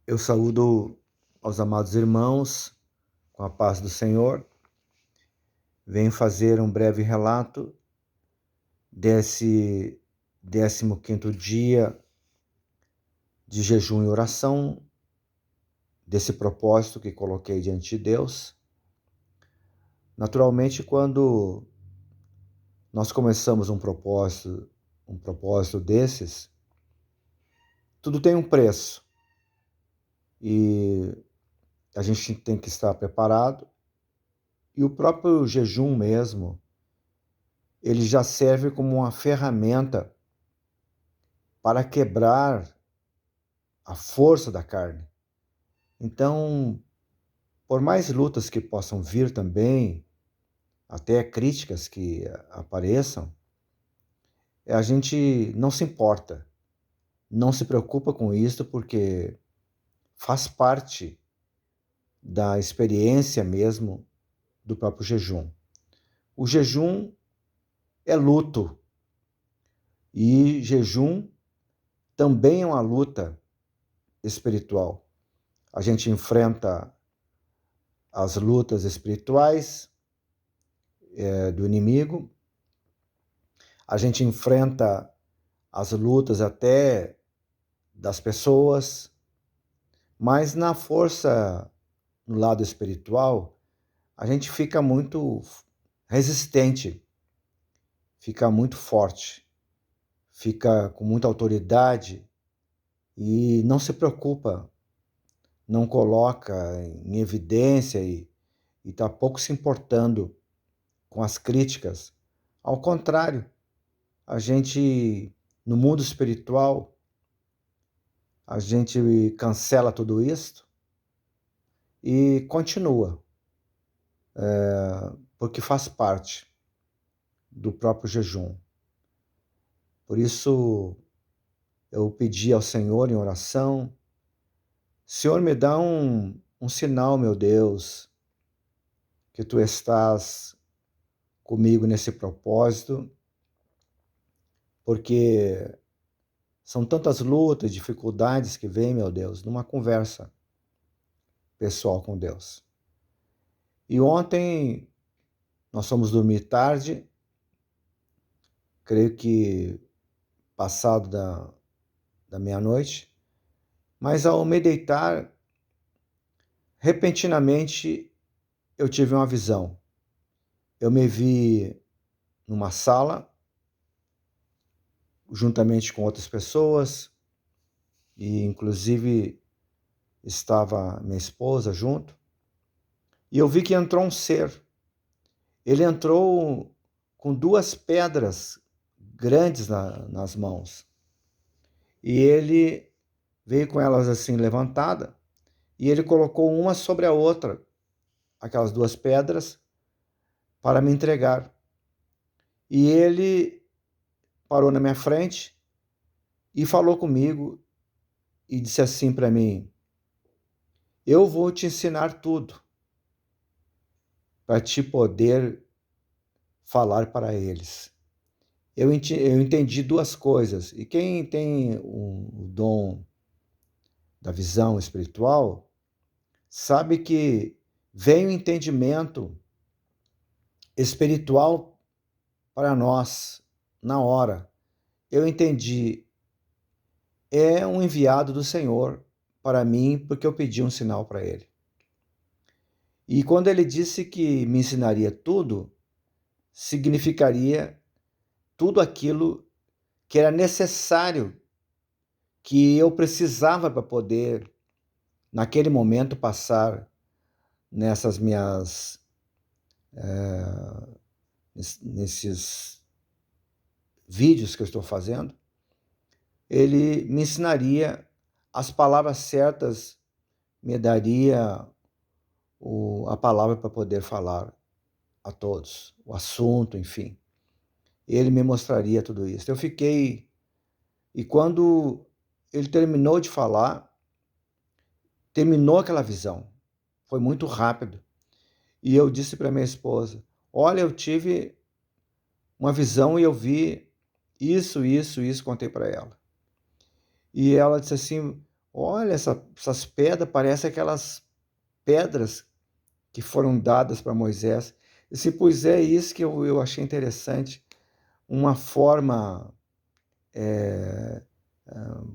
Eu saúdo aos amados irmãos com a paz do Senhor. Venho fazer um breve relato desse 15º dia de jejum e oração, desse propósito que coloquei diante de Deus. Naturalmente, quando nós começamos um propósito desses, tudo tem um preço e a gente tem que estar preparado. E o próprio jejum mesmo, ele já serve como uma ferramenta para quebrar a força da carne. Então, por mais lutas que possam vir também, até críticas que apareçam, a gente não se importa, não se preocupa com isso, porque faz parte da experiência mesmo do próprio jejum. O jejum é luto, e jejum também é uma luta espiritual. A gente enfrenta as lutas espirituais do inimigo, a gente enfrenta as lutas até das pessoas, mas na força, no lado espiritual, a gente fica muito resistente, fica muito forte, fica com muita autoridade e não se preocupa, não coloca em evidência e está pouco se importando com as críticas. Ao contrário, a gente, no mundo espiritual, a gente cancela tudo isso e continua, porque faz parte do próprio jejum. Por isso, eu pedi ao Senhor em oração: Senhor, me dá um sinal, meu Deus, que Tu estás comigo nesse propósito, porque são tantas lutas, dificuldades que vêm, meu Deus, numa conversa pessoal com Deus. E ontem nós fomos dormir tarde, creio que passado da meia-noite, mas ao me deitar, repentinamente eu tive uma visão. Eu me vi numa sala, juntamente com outras pessoas, e inclusive estava minha esposa junto, e eu vi que entrou um ser. Ele entrou com 2 pedras grandes nas mãos, e ele veio com elas assim levantada, e ele colocou uma sobre a outra, aquelas 2 pedras, para me entregar. E ele parou na minha frente e falou comigo e disse assim para mim: eu vou te ensinar tudo para te poder falar para eles. Eu entendi 2 coisas, e quem tem o dom da visão espiritual sabe que vem o entendimento espiritual para nós na hora. Eu entendi, é um enviado do Senhor para mim, porque eu pedi um sinal para ele. E quando ele disse que me ensinaria tudo, significaria tudo aquilo que era necessário, que eu precisava para poder, naquele momento, passar nessas minhas nesses vídeos que eu estou fazendo. Ele me ensinaria as palavras certas, me daria a palavra para poder falar a todos, o assunto, enfim. Ele me mostraria tudo isso. Eu fiquei... E quando ele terminou de falar, terminou aquela visão. Foi muito rápido. E eu disse para minha esposa: olha, eu tive uma visão e eu vi isso, contei para ela. E ela disse assim: olha, essas pedras parecem aquelas pedras que foram dadas para Moisés. E se pois é isso que eu achei interessante, uma forma,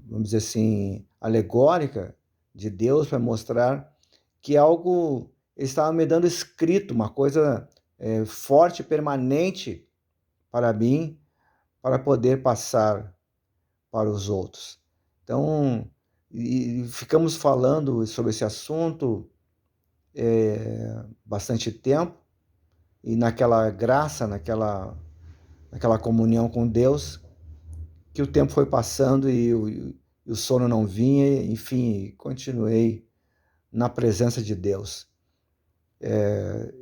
vamos dizer assim, alegórica de Deus para mostrar que algo ele estava me dando escrito, uma coisa forte, permanente para mim, para poder passar para os outros. Então, e ficamos falando sobre esse assunto bastante tempo, e naquela graça, naquela comunhão com Deus, que o tempo foi passando e o sono não vinha, enfim, continuei na presença de Deus.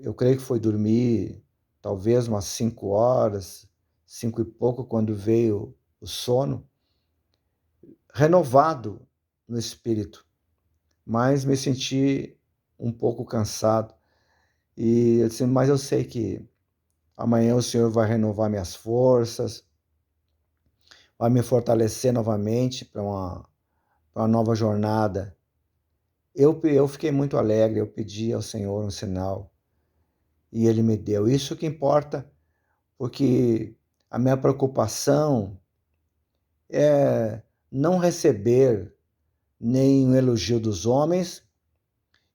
Eu creio que foi dormir talvez umas 5 horas, 5 e pouco, quando veio o sono, renovado no espírito, mas me senti um pouco cansado. E eu disse, mas eu sei que amanhã o Senhor vai renovar minhas forças, vai me fortalecer novamente para uma nova jornada. Eu fiquei muito alegre, eu pedi ao Senhor um sinal e Ele me deu. Isso que importa, porque a minha preocupação é não receber nem um elogio dos homens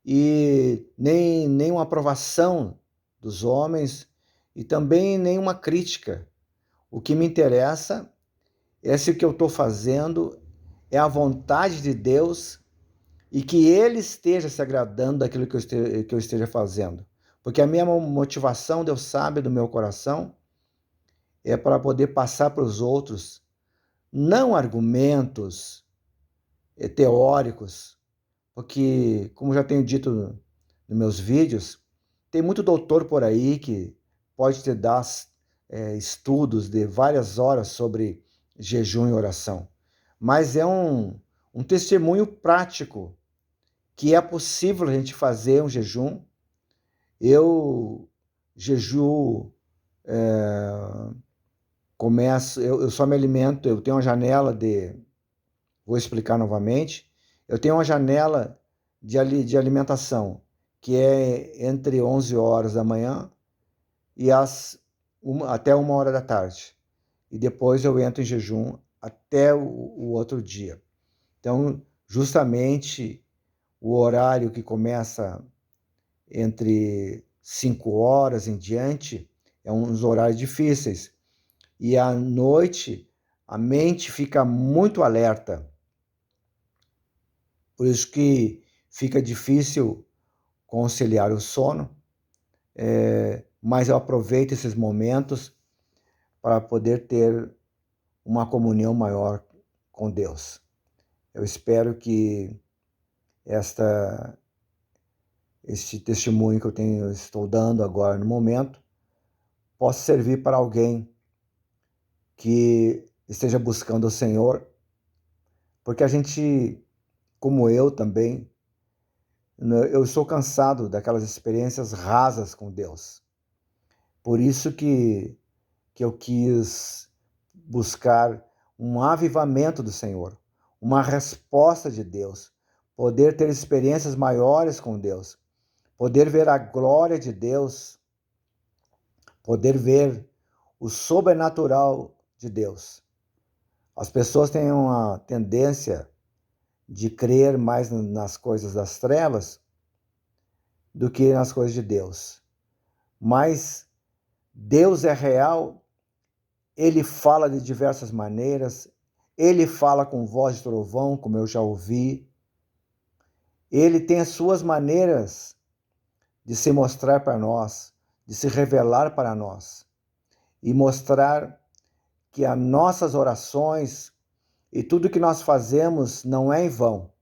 e nem uma aprovação dos homens e também nenhuma crítica. O que me interessa é se o que eu estou fazendo é a vontade de Deus e que Ele esteja se agradando daquilo que eu esteja fazendo. Porque a minha motivação, Deus sabe, do meu coração, é para poder passar para os outros, não argumentos teóricos, porque, como já tenho dito nos meus vídeos, tem muito doutor por aí que pode te dar estudos de várias horas sobre jejum e oração, mas é um testemunho prático que é possível a gente fazer um jejum. Eu jejuo, eu só me alimento, eu tenho uma janela vou explicar novamente, eu tenho uma janela de alimentação, que é entre 11 horas da manhã e até 1 hora da tarde. E depois eu entro em jejum até o outro dia. Então, justamente o horário que começa entre 5 horas em diante é uns horários difíceis. E à noite a mente fica muito alerta. Por isso que fica difícil conciliar o sono, mas eu aproveito esses momentos para poder ter uma comunhão maior com Deus. Eu espero que este testemunho que estou dando agora no momento possa servir para alguém que esteja buscando o Senhor, porque a gente, como eu também, eu sou cansado daquelas experiências rasas com Deus. Por isso que eu quis buscar um avivamento do Senhor, uma resposta de Deus, poder ter experiências maiores com Deus, poder ver a glória de Deus, poder ver o sobrenatural de Deus. As pessoas têm uma tendência de crer mais nas coisas das trevas do que nas coisas de Deus. Mas Deus é real, Ele fala de diversas maneiras, Ele fala com voz de trovão, como eu já ouvi. Ele tem as suas maneiras de se mostrar para nós, de se revelar para nós e mostrar que as nossas orações e tudo que nós fazemos não é em vão,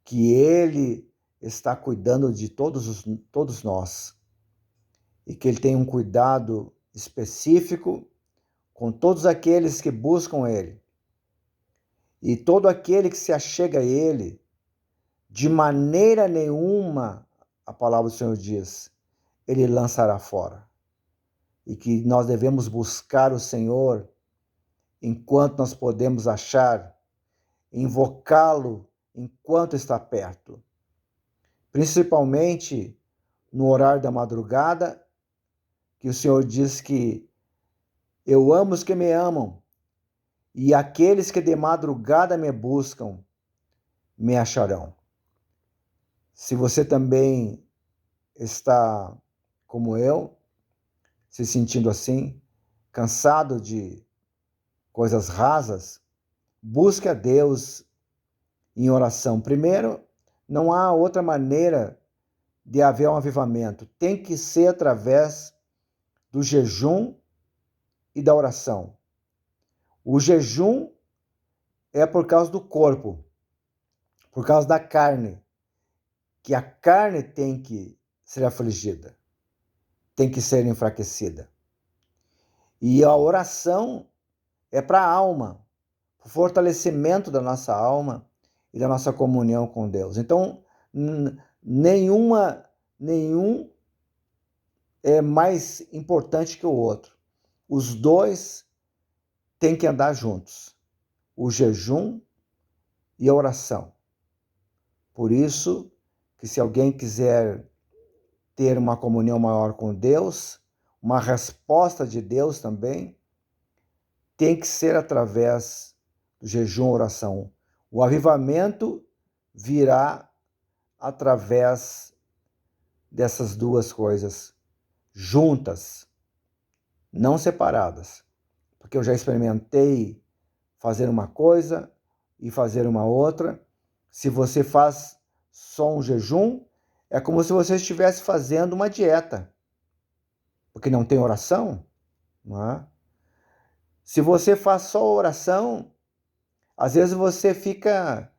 que Ele está cuidando de todos nós e que Ele tem um cuidado específico com todos aqueles que buscam Ele. E todo aquele que se achega a Ele, de maneira nenhuma, a palavra do Senhor diz, Ele lançará fora. E que nós devemos buscar o Senhor enquanto nós podemos achar, invocá-lo enquanto está perto, principalmente no horário da madrugada, que o Senhor diz que eu amo os que me amam, e aqueles que de madrugada me buscam, me acharão. Se você também está como eu, se sentindo assim, cansado de coisas rasas, busque a Deus em oração. Primeiro, não há outra maneira de haver um avivamento. Tem que ser através do jejum e da oração. O jejum é por causa do corpo, por causa da carne, que a carne tem que ser afligida, tem que ser enfraquecida. E a oração é para a alma, o fortalecimento da nossa alma e da nossa comunhão com Deus. Então, nenhum é mais importante que o outro. Os dois têm que andar juntos, o jejum e a oração. Por isso, que se alguém quiser ter uma comunhão maior com Deus, uma resposta de Deus também, tem que ser através do jejum e oração. O avivamento virá através dessas duas coisas, juntas, não separadas. Porque eu já experimentei fazer uma coisa e fazer uma outra. Se você faz só um jejum, é como se você estivesse fazendo uma dieta, porque não tem oração, não é? Se você faz só oração, às vezes você fica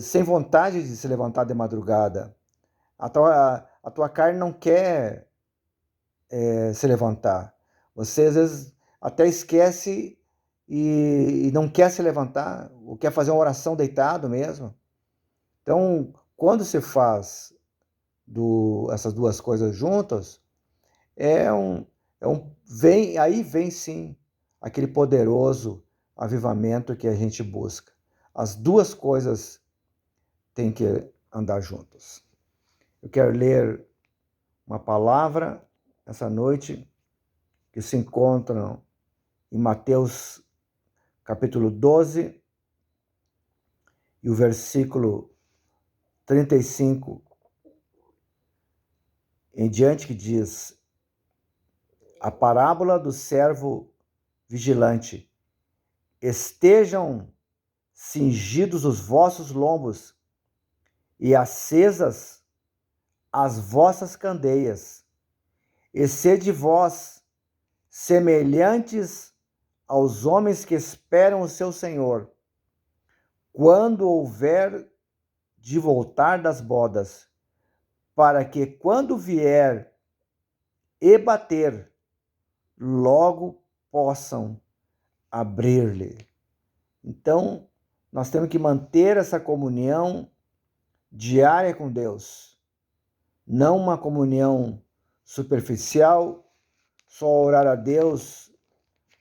sem vontade de se levantar de madrugada. A tua carne não quer se levantar. Você às vezes até esquece e não quer se levantar, ou quer fazer uma oração deitado mesmo. Então, quando se faz essas duas coisas juntas, aí vem sim aquele poderoso avivamento que a gente busca. As duas coisas têm que andar juntas. Eu quero ler uma palavra essa noite que se encontra em Mateus capítulo 12 e o versículo 35 em diante, que diz: a parábola do servo vigilante. Estejam cingidos os vossos lombos e acesas as vossas candeias, e sede vós semelhantes aos homens que esperam o seu Senhor, quando houver de voltar das bodas, para que quando vier e bater, logo possam abrir-lhe. Então, nós temos que manter essa comunhão diária com Deus, não uma comunhão superficial, só orar a Deus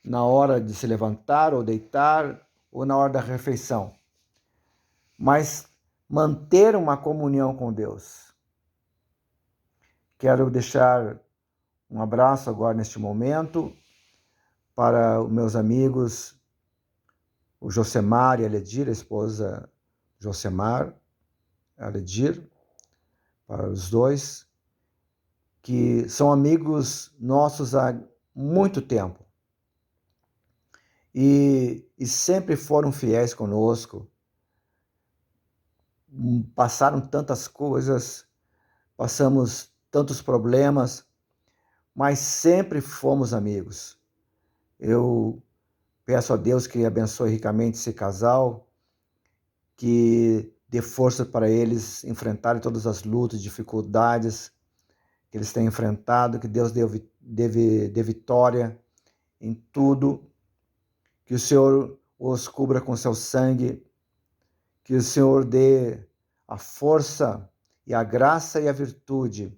na hora de se levantar ou deitar ou na hora da refeição, mas manter uma comunhão com Deus. Quero deixar um abraço agora neste momento para os meus amigos, o Josemar e a Ledir, a esposa Josemar, a Ledir, para os dois, que são amigos nossos há muito tempo e sempre foram fiéis conosco. Passaram tantas coisas, passamos tantos problemas, mas sempre fomos amigos. Eu peço a Deus que abençoe ricamente esse casal, que dê força para eles enfrentarem todas as lutas, dificuldades que eles têm enfrentado, que Deus dê vitória em tudo, que o Senhor os cubra com seu sangue, que o Senhor dê a força e a graça e a virtude,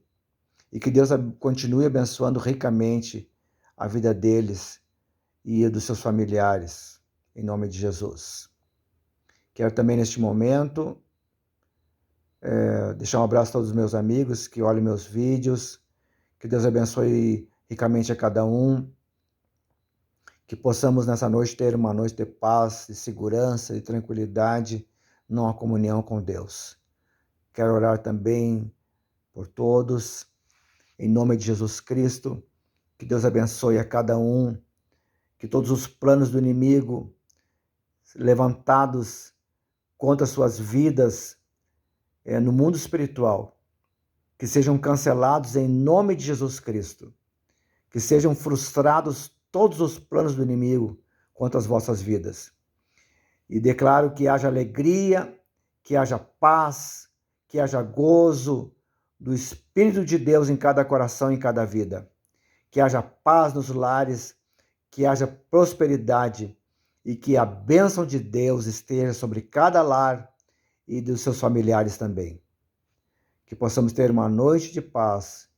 e que Deus continue abençoando ricamente a vida deles e dos seus familiares, em nome de Jesus. Quero também, neste momento, deixar um abraço a todos os meus amigos que olham meus vídeos. Que Deus abençoe ricamente a cada um. Que possamos nessa noite ter uma noite de paz, de segurança, de tranquilidade, numa comunhão com Deus. Quero orar também por todos, em nome de Jesus Cristo. Que Deus abençoe a cada um. Que todos os planos do inimigo levantados contra suas vidas no mundo espiritual, que sejam cancelados em nome de Jesus Cristo, que sejam frustrados todos os planos do inimigo contra as vossas vidas. E declaro que haja alegria, que haja paz, que haja gozo do Espírito de Deus em cada coração, em cada vida. Que haja paz nos lares, que haja prosperidade e que a bênção de Deus esteja sobre cada lar e dos seus familiares também. Que possamos ter uma noite de paz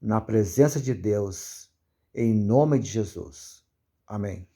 na presença de Deus, em nome de Jesus. Amém.